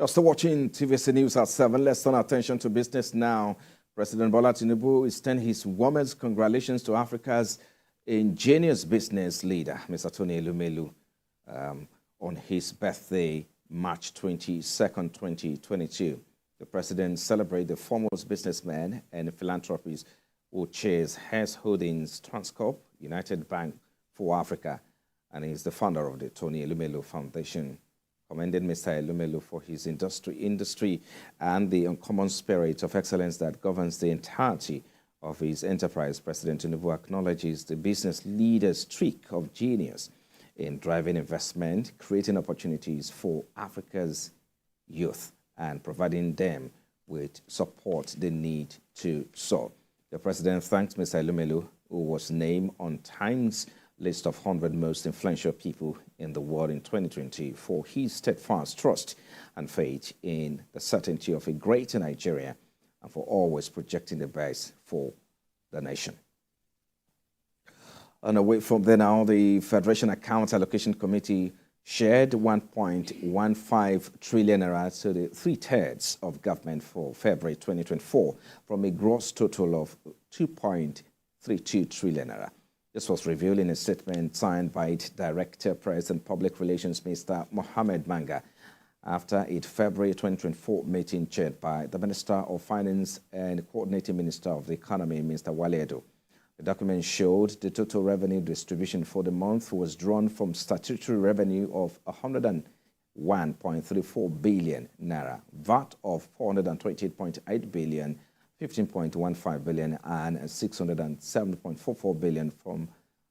You're still watching TVC News at 7. Let's turn our attention to business now. President Bola Tinubu extends his warmest congratulations to Africa's ingenious business leader, Mr. Tony Elumelu, on his birthday, March 22nd, 2022. The president celebrated the foremost businessman and philanthropist who chairs Heirs Holdings, Transcorp, United Bank for Africa, and is the founder of the Tony Elumelu Foundation. Commended Mr. Elumelu for his industry and the uncommon spirit of excellence that governs the entirety of his enterprise. President Tinubu acknowledges the business leader's streak of genius in driving investment, creating opportunities for Africa's youth, and providing them with support they need to solve. The president thanks Mr. Elumelu, who was named on Time's list of 100 most influential people in the world in 2020 for his steadfast trust and faith in the certainty of a greater Nigeria and for always projecting the best for the nation. And away from there now, the Federation Account Allocation Committee shared 1.15 trillion naira to the three-thirds of government for February 2024 from a gross total of 2.32 trillion naira. This was revealed in a statement signed by its Director, Press and Public Relations, Mr. Mohammed Manga, after its February 2024 meeting chaired by the Minister of Finance and Coordinating Minister of the Economy, Mr. Wale Edo. The document showed the total revenue distribution for the month was drawn from statutory revenue of 101.34 billion naira, VAT of 428.8 billion, 15.15 billion and 607.44 billion from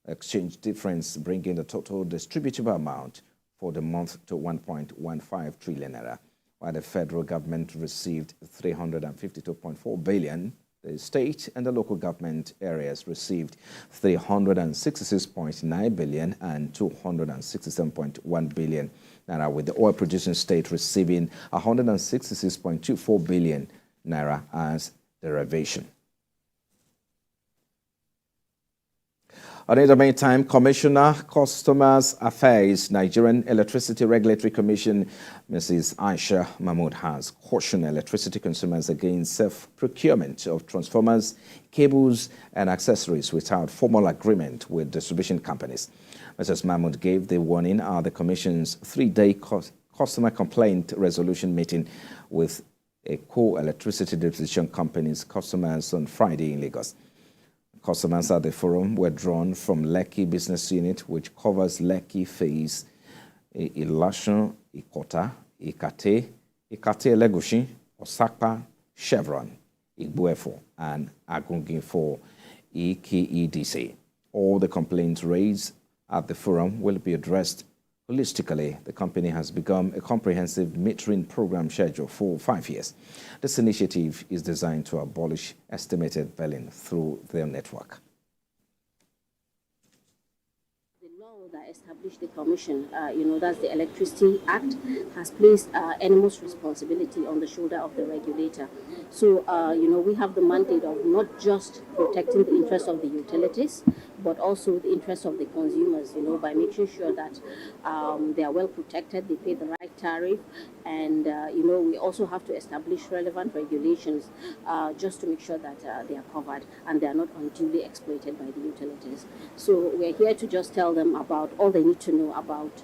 exchange difference, bringing the total distributable amount for the month to 1.15 trillion naira, while the federal government received 352.4 billion. The state and the local government areas received 366.9 billion and 267.1 billion naira, with the oil-producing state receiving 166.24 billion naira as derivation. In the meantime, Commissioner, Customers Affairs, Nigerian Electricity Regulatory Commission, Mrs. Aisha Mahmood, has cautioned electricity consumers against self-procurement of transformers, cables, and accessories without formal agreement with distribution companies. Mrs. Mahmood gave the warning at the Commission's three-day customer complaint resolution meeting with electricity distribution companies' customers on Friday in Lagos. Customers at the forum were drawn from Lekki Business Unit, which covers Lekki Phase, Ilashan, Ikota, Ikate Legushi, Osakpa, Chevron, Igbuefo, and Agungi for EKEDC. All the complaints raised at the forum will be addressed holistically. The company has begun a comprehensive metering program schedule for 5 years. This initiative is designed to abolish estimated billing through their network. The law that established the commission, that's the Electricity Act, has placed enormous responsibility on the shoulder of the regulator. So, we have the mandate of not just protecting the interests of the utilities, but also the interests of the consumers, by making sure that they are well protected, they pay the right tariff, and, we also have to establish relevant regulations just to make sure that they are covered and they are not unduly exploited by the utilities. So we're here to just tell them about all they need to know about,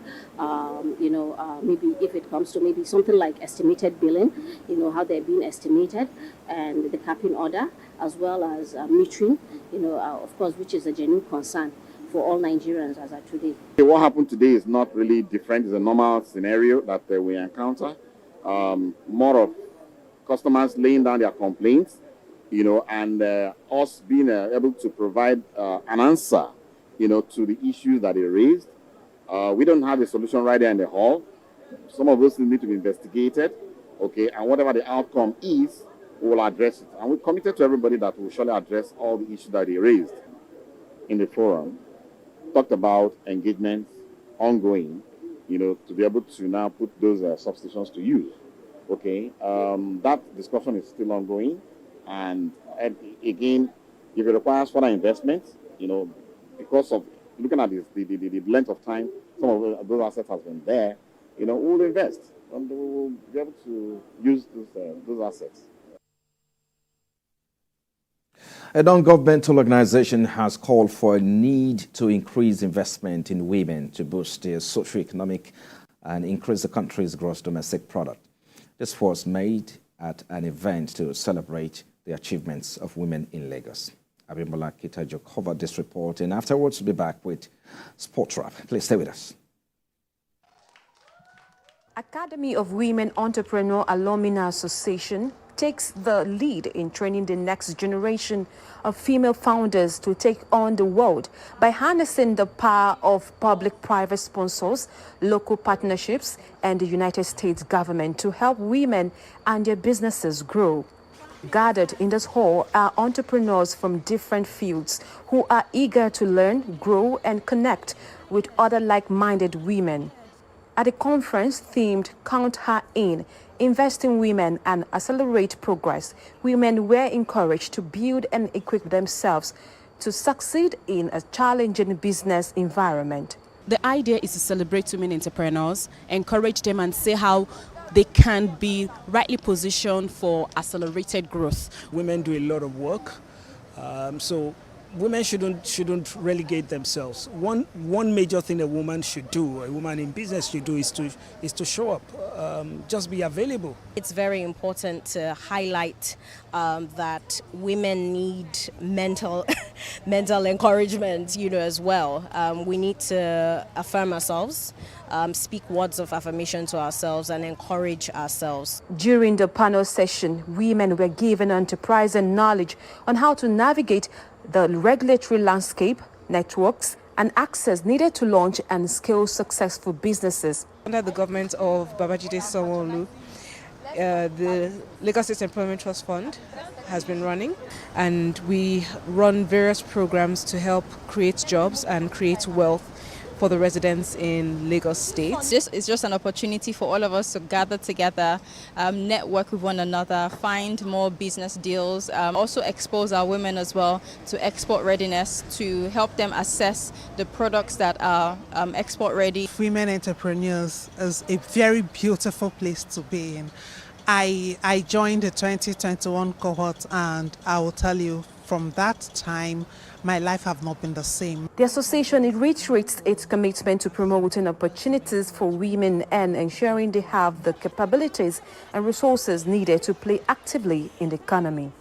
maybe if it comes to maybe something like estimated billing, how they're being estimated, and the capping order, as well as metering, of course, which is a genuine concern for all Nigerians as of today. What happened today is not really different. It's a normal scenario that we encounter. More of customers laying down their complaints, and us being able to provide an answer, to the issues that they raised. We don't have a solution right there in the hall. Some of those things need to be investigated, okay, and whatever the outcome is, we will address it. And we're committed to everybody that will surely address all the issues that they raised in the forum. Talked about engagements ongoing, to be able to now put those substations to use. Okay, that discussion is still ongoing. And again, if it requires further investment, because of looking at the length of time, some of those assets have been there. we'll invest and we'll be able to use those assets. A non-governmental organization has called for a need to increase investment in women to boost their socio-economic and increase the country's gross domestic product. This was made at an event to celebrate the achievements of women in Lagos. Abimbola Kitajo covered this report, and afterwards we'll be back with Sports Wrap. Please stay with us. Academy of Women Entrepreneur Alumni Association takes the lead in training the next generation of female founders to take on the world by harnessing the power of public-private sponsors, local partnerships, and the United States government to help women and their businesses grow. Gathered in this hall are entrepreneurs from different fields who are eager to learn, grow, and connect with other like-minded women. At a conference themed Count Her In, Invest in Women and Accelerate Progress, women were encouraged to build and equip themselves to succeed in a challenging business environment. The idea is to celebrate women entrepreneurs, encourage them and say how they can be rightly positioned for accelerated growth. Women do a lot of work, so women shouldn't relegate themselves. One major thing a woman should do, a woman in business should do, is to show up, just be available. It's very important to highlight that women need mental encouragement, as well. We need to affirm ourselves, speak words of affirmation to ourselves, and encourage ourselves. During the panel session, women were given enterprise and knowledge on how to navigate the regulatory landscape, networks, and access needed to launch and scale successful businesses. Under the government of Babajide Sanwo-Olu, the Lagos State Employment Trust Fund has been running, and we run various programs to help create jobs and create wealth for the residents in Lagos State. It's just an opportunity for all of us to gather together, network with one another, find more business deals, also expose our women as well to export readiness, to help them assess the products that are export ready. Women entrepreneurs is a very beautiful place to be in. I joined the 2021 cohort, and I will tell you, from that time, my life have not been the same. The association reiterates its commitment to promoting opportunities for women and ensuring they have the capabilities and resources needed to play actively in the economy.